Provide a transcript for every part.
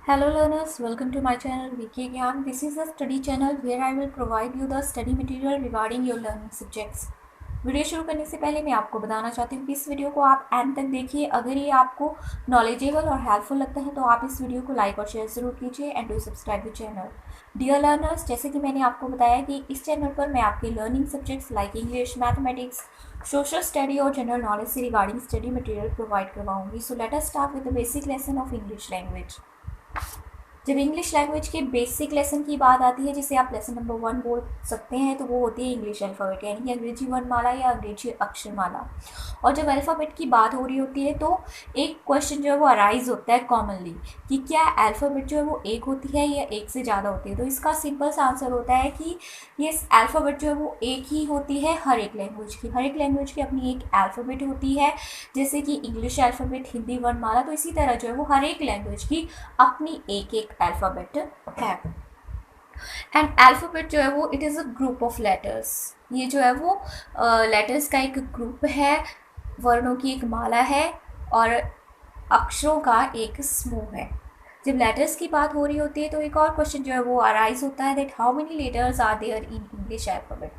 Hello learners, welcome to my channel Wiki Gyan. This is a study channel where I will provide you the study material regarding your learning subjects. Video शुरू करने से पहले मैं आपको बताना चाहती हूँ कि इस वीडियो को आप एंड तक देखिए। अगर ये आपको नॉलेजेबल और हेल्पफुल लगता है तो आप इस वीडियो को लाइक और शेयर ज़रूर कीजिए and do subscribe the channel. Dear learners, जैसे कि मैंने आपको बताया कि इस चैनल पर मैं आपके learning subjects like English, mathematics, social study और जनरल नॉलेज से रिगार्डिंग स्टडी मटेरियल प्रोवाइड करवाऊंगी। So let us start with the basic lesson of English language. जब इंग्लिश लैंग्वेज के बेसिक लेसन की बात आती है, जिसे आप लेसन नंबर 1 बोल सकते हैं, तो वो होती है इंग्लिश अल्फ़ाबेट यानी कि अंग्रेजी वर्णमाला या अंग्रेजी अक्षरमाला। और जब अल्फ़ाबेट की बात हो रही होती है तो एक क्वेश्चन जो है वो अराइज होता है कॉमनली कि क्या अल्फ़ाबेट जो है वो एक होती है या एक से ज़्यादा होती है। तो इसका सिंपल सा आंसर होता है कि ये अल्फ़ाबेट जो है वो एक ही होती है हर एक लैंग्वेज की। हर एक लैंग्वेज की अपनी एक अल्फ़ाबेट होती है, जैसे कि इंग्लिश अल्फ़ाबेट, हिंदी वर्णमाला। तो इसी तरह जो है वो हर एक लैंग्वेज की अपनी एक एक अल्फ़ाबेट है। एंड अल्फ़ाबेट जो है वो it is a group of letters. ये जो है वो लेटर्स का एक ग्रुप है, वर्णों की एक माला है और अक्षरों का एक समूह है। जब लेटर्स की बात हो रही होती है तो एक और क्वेश्चन जो है वो अराइज होता है that how many letters are there in English alphabet.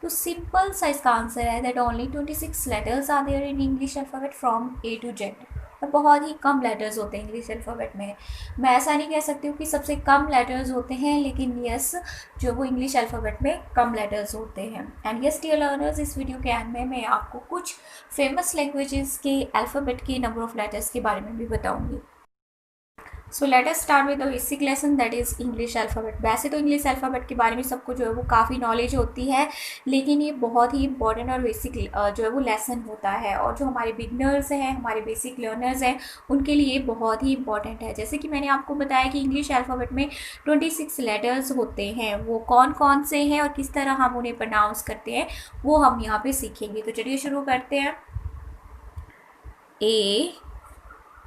तो सिंपल सा इसका आंसर है that only 26 letters are there in English alphabet from A to Z. और बहुत ही कम लेटर्स होते हैं इंग्लिश अल्फ़ाबेट में। मैं ऐसा नहीं कह सकती हूँ कि सबसे कम लेटर्स होते हैं, लेकिन यस, जो वो इंग्लिश अल्फ़ाबेट में कम लेटर्स होते हैं। एंड यस डियर लर्नर्स, इस वीडियो के एंड में मैं आपको कुछ फेमस लैंग्वेजेस के अल्फ़ाबेट के नंबर ऑफ़ लेटर्स के बारे में भी बताऊँगी। सो let us start with the basic lesson that is English alphabet. वैसे तो इंग्लिश अल्फ़ाबेट के बारे में सबको जो है वो काफ़ी नॉलेज होती है, लेकिन ये बहुत ही इंपॉर्टेंट और बेसिक जो है वो लेसन होता है। और जो हमारे बिगनर्स हैं, हमारे बेसिक लर्नर्स हैं, उनके लिए बहुत ही इंपॉर्टेंट है। जैसे कि मैंने आपको बताया कि इंग्लिश अल्फ़ाबेट में 26 लेटर्स होते हैं। वो कौन कौन से हैं और किस तरह हम उन्हें प्रोनाउंस करते हैं, वो हम यहाँ पे सीखेंगे। तो चलिए शुरू करते हैं। ए,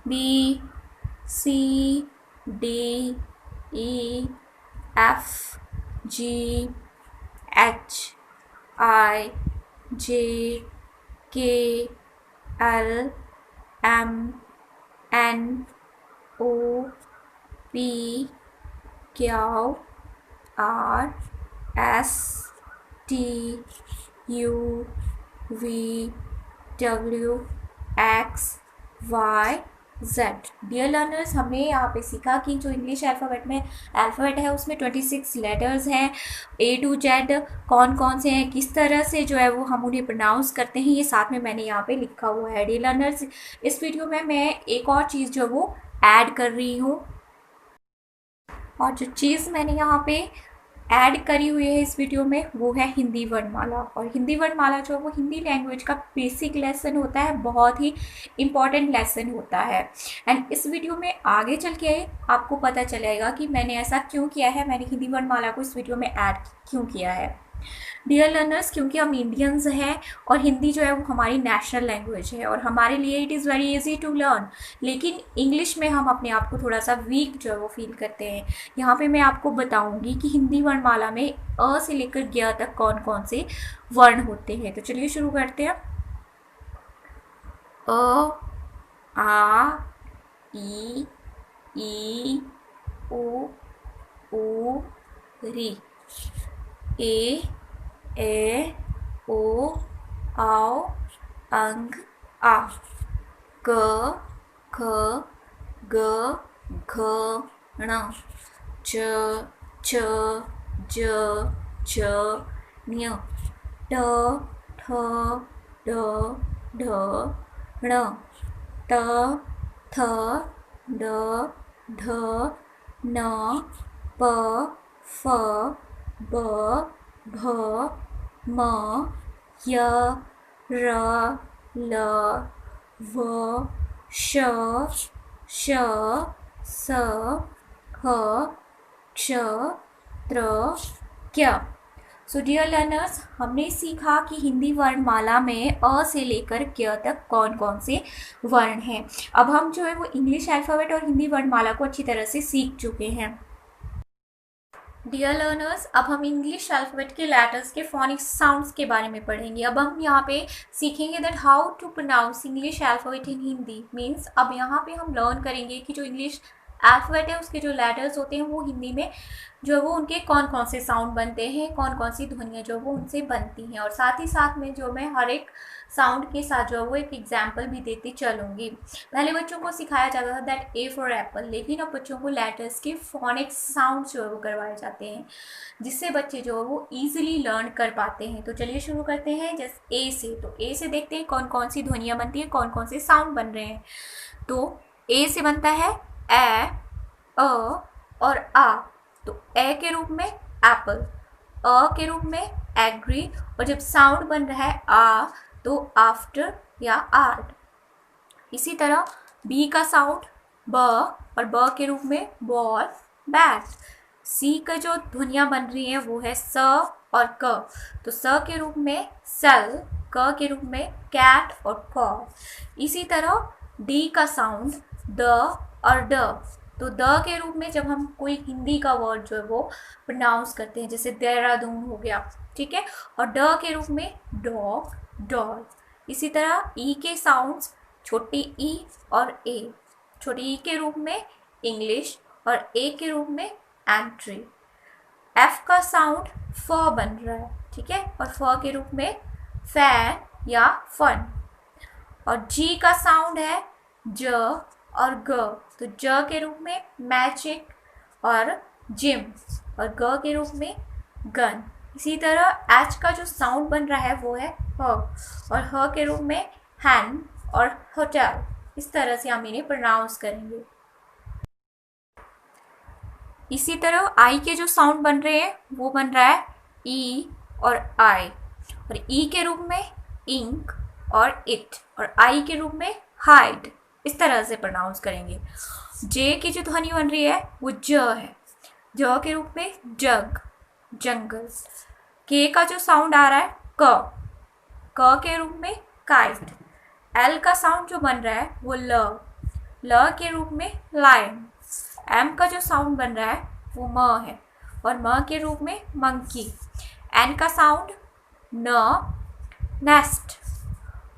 B, C, D, E, F, G, H, I, J, K, L, M, N, O, P, Q, R, S, T, U, V, W, X, Y, Z। Dear learners, हमने यहाँ पे सीखा कि जो इंग्लिश अल्फ़ाबेट है उसमें 26 लेटर्स हैं। ए टू जेड कौन कौन से हैं, किस तरह से जो है वो हम उन्हें प्रोनाउंस करते हैं, ये साथ में मैंने यहाँ पे लिखा हुआ है। डियर लर्नर्स, इस वीडियो में मैं एक और चीज़ जो वो ऐड कर रही हूँ, और जो चीज़ मैंने यहाँ पे ऐड करी हुई है इस वीडियो में वो है हिंदी वर्णमाला। और हिंदी वर्णमाला जो है वो हिंदी लैंग्वेज का बेसिक लेसन होता है, बहुत ही इम्पॉर्टेंट लेसन होता है। एंड इस वीडियो में आगे चल के आपको पता चलेगा कि मैंने ऐसा क्यों किया है, मैंने हिंदी वर्णमाला को इस वीडियो में ऐड क्यों किया है। डियर लर्नर्स, क्योंकि हम इंडियंस हैं और हिंदी जो है वो हमारी नेशनल लैंग्वेज है और हमारे लिए it is very easy to learn, लेकिन इंग्लिश में हम अपने आप को थोड़ा सा वीक जो है वो फील करते हैं। यहाँ पे मैं आपको बताऊंगी कि हिंदी वर्णमाला में अ से लेकर ज्ञ तक कौन कौन से वर्ण होते हैं। तो चलिए शुरू करते हैं। अ, आ, ई, उ, री। ए, ओ, आओ, अंग, आ। क, ख, ग, घ, ण। च, छ, ज, झ, ञ। ट, ठ, ड, ढ, ण। त, थ, ड, ढ, न। प, फ, ब, भ, म, य, र, ल, व, श, श, स, ह, क्ष, त्र, क्य। सो डियर लर्नर्स, हमने सीखा कि हिंदी वर्णमाला में अ से लेकर क्य तक कौन कौन से वर्ण हैं। अब हम जो है वो इंग्लिश अल्फ़ाबेट और हिंदी वर्णमाला को अच्छी तरह से सीख चुके हैं। डियर लर्नर्स, अब हम इंग्लिश अल्फ़ाबेट के लेटर्स के फोनिक्स साउंड्स के बारे में पढ़ेंगे। अब हम यहाँ पे सीखेंगे that how to pronounce English alphabet in Hindi. Means अब यहाँ पे हम लर्न करेंगे कि जो इंग्लिश अल्फ़ाबेट है उसके जो लेटर्स होते हैं वो हिंदी में जो है वो उनके कौन कौन से साउंड बनते हैं, कौन कौन सी ध्वनियाँ जो वो उनसे बनती हैं, और साथ ही साथ में जो मैं हर एक साउंड के साथ जो है वो एक एग्जाम्पल भी देती चलूँगी। पहले बच्चों को सिखाया जाता था दैट ए फॉर एप्पल, लेकिन अब बच्चों को लेटर्स के फोनिक्स साउंड जो है वो करवाए जाते हैं, जिससे बच्चे जो है वो ईजिली लर्न कर पाते हैं। तो चलिए शुरू करते हैं जैसे ए से। तो ए से देखते हैं कौन कौन सी ध्वनियाँ बनती हैं, कौन कौन से साउंड बन रहे हैं। तो ए से बनता है ए, अ और आ। तो ए के रूप में एप्पल, अ के रूप में एग्री, और जब साउंड बन रहा है आ तो आफ्टर या आर्ट। इसी तरह बी का साउंड ब, और ब के रूप में बॉल, बैट। सी का जो ध्वनियाँ बन रही हैं वो है स और क। तो स के रूप में सेल, क के रूप में कैट और कॉ। इसी तरह डी का साउंड द और ड। तो द के रूप में जब हम कोई हिंदी का वर्ड जो है वो प्रोनाउंस करते हैं, जैसे देहरादून हो गया, ठीक है, और ड के रूप में डॉग, डॉल। इसी तरह ई के साउंड्स छोटी ई और ए। छोटी ई के रूप में इंग्लिश और ए के रूप में एंट्री। एफ का साउंड फ बन रहा है, ठीक है, और फ के रूप में फैन या फन। और जी का साउंड है ज और ग। तो ज के रूप में मैजिक और जिम, और ग के रूप में गन। इसी तरह एच का जो साउंड बन रहा है वो है ह, और ह के रूप में हैंड और होटल। इस तरह से हम इन्हें प्रोनाउंस करेंगे। इसी तरह आई के जो साउंड बन रहे हैं वो बन रहा है ई और आई, और ई के रूप में इंक और इट, और आई के रूप में हाइड। इस तरह से प्रोनाउंस करेंगे। जे की जो ध्वनि बन रही है वो ज है, ज के रूप में जग, जंगल। के का जो साउंड आ रहा है क के रूप में काइट। एल का साउंड जो बन रहा है वो ल के रूप में लायन। एम का जो साउंड बन रहा है वो म है, और म के रूप में मंकी। एन का साउंड न, नेस्ट।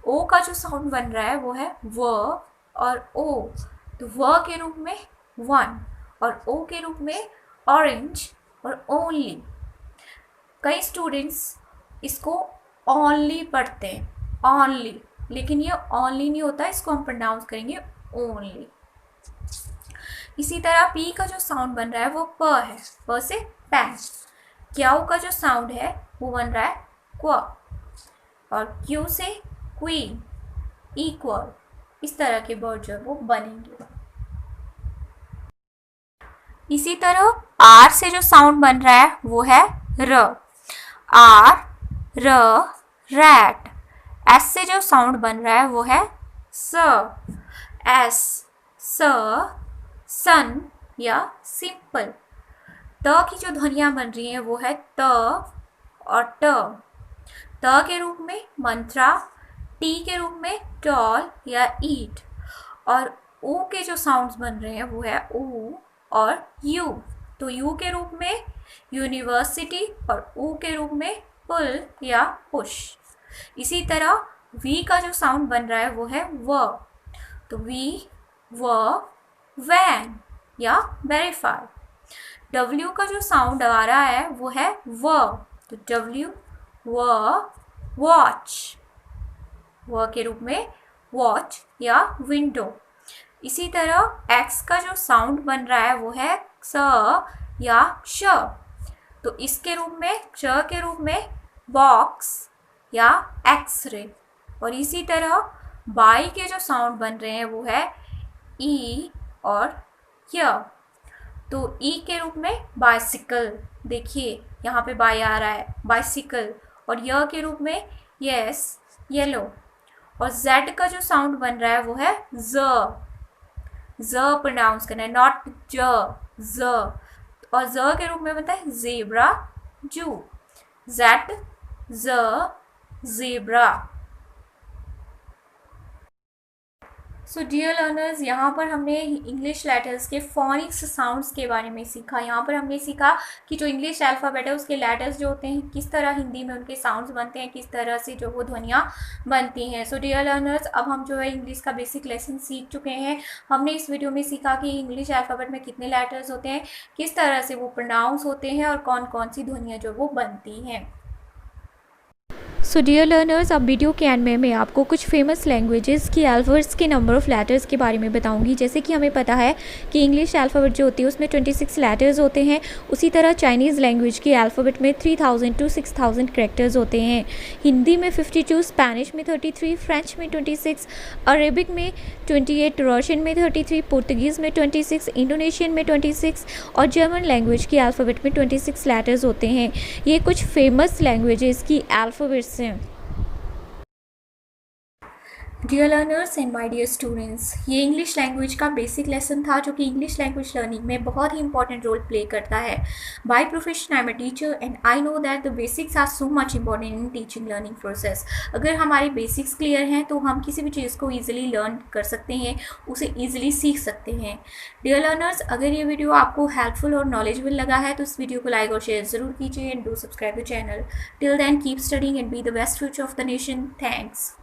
ओ का जो साउंड बन रहा है वो है व और ओ। तो व के रूप में वन, और ओ के रूप में ऑरेंज और ओनली। कई स्टूडेंट्स इसको ओनली पढ़ते हैं, ओनली, लेकिन ये ओनली नहीं होता, इसको हम प्रोनाउंस करेंगे ओनली। इसी तरह पी का जो साउंड बन रहा है वो प है, प से पैन। क्याऊ का जो साउंड है वो बन रहा है क्व, और क्यू से क्वीन, इक्वल। इस तरह के वर्ड जो है वो बनेंगे। इसी तरह आर से जो साउंड बन रहा है वो है र, आर, र, रैट। एस से जो साउंड बन रहा है वो है स, एस, स, सन या सिंपल। त की जो ध्वनियाँ बन रही हैं वो है त और ट। त के रूप में मंत्रा, टी के रूप में टॉल या ईट, और ऊ के जो साउंड्स बन रहे हैं वो है ऊ और यू। तो यू के रूप में यूनिवर्सिटी, और ऊ के रूप में पुल या पुश। इसी तरह वी का जो साउंड बन रहा है वो है व। तो वी, व, वैन या वेरीफाई। डब्ल्यू का जो साउंड आ रहा है वो है व। तो डब्ल्यू, व, वॉच, व के रूप में वॉच या विंडो। इसी तरह एक्स का जो साउंड बन रहा है वो है स या श। तो इसके रूप में, श के रूप में बॉक्स या एक्सरे। और इसी तरह बाई के जो साउंड बन रहे हैं वो है ई और य। तो ई के रूप में बाइसिकल, देखिए यहाँ पे बाई आ रहा है, बाइसिकल। और य के रूप में यस, येलो। और जेड का जो साउंड बन रहा है वो है ज प्रोनाउंस करना है, नॉट ज। और ज के रूप में बनता है जेब्रा, जू। जेड, ज, जेब्रा। सो डियर लर्नर्स, यहाँ पर हमने इंग्लिश लेटर्स के फोनिक्स साउंड्स के बारे में सीखा। यहाँ पर हमने सीखा कि जो इंग्लिश अल्फ़ाबेट है उसके लेटर्स जो होते हैं किस तरह हिंदी में उनके साउंड्स बनते हैं, किस तरह से जो वो ध्वनियाँ बनती हैं। सो डियर लर्नर्स, अब हम जो है इंग्लिश का बेसिक लेसन सीख चुके हैं। हमने इस वीडियो में सीखा कि इंग्लिश अल्फ़ाबेट में कितने लेटर्स होते हैं, किस तरह से वो प्रोनाउंस होते हैं और कौन कौन सी ध्वनियाँ जो वो बनती हैं। सो डियर लर्नर्स, अब वीडियो के एंड में मैं आपको कुछ फेमस लैंग्वेजेस की अल्फ़ाबेट्स के नंबर ऑफ़ लेटर्स के बारे में बताऊंगी। जैसे कि हमें पता है कि इंग्लिश अल्फ़ाबेट जो होती है उसमें 26 लेटर्स होते हैं, उसी तरह चाइनीज़ लैंग्वेज की अल्फ़ाबेट में 3000 to 6000 कैरेक्टर्स होते हैं। हिंदी में 52, स्पेनिश में 33, फ्रेंच में 26, अरेबिक में 28, रशियन में 33, पुर्तगीज़ में 26, इंडोनेशियन में 26 और जर्मन लैंग्वेज की अल्फ़ाबेट में 26 लेटर्स होते हैं। ये कुछ फेमस लैंग्वेजेस की अल्फ़ाबेट्स हैं। Dear learners and my dear students, ये इंग्लिश लैंग्वेज का बेसिक लेसन था जो कि इंग्लिश लैंग्वेज लर्निंग में बहुत ही इंपॉर्टेंट रोल प्ले करता है। By profession I am a teacher and I know that the basics are so much important in teaching learning process. अगर हमारे बेसिक्स क्लियर हैं तो हम किसी भी चीज़ को ईजिली लर्न कर सकते हैं, उसे ईजिली सीख सकते हैं। डियर लर्नर्स, अगर ये वीडियो आपको हेल्पफुल और नॉलेजेबल लगा है तो इस वीडियो को लाइक और शेयर ज़रूर कीजिए and do subscribe the channel. Till then keep studying and be the best future of the nation. Thanks.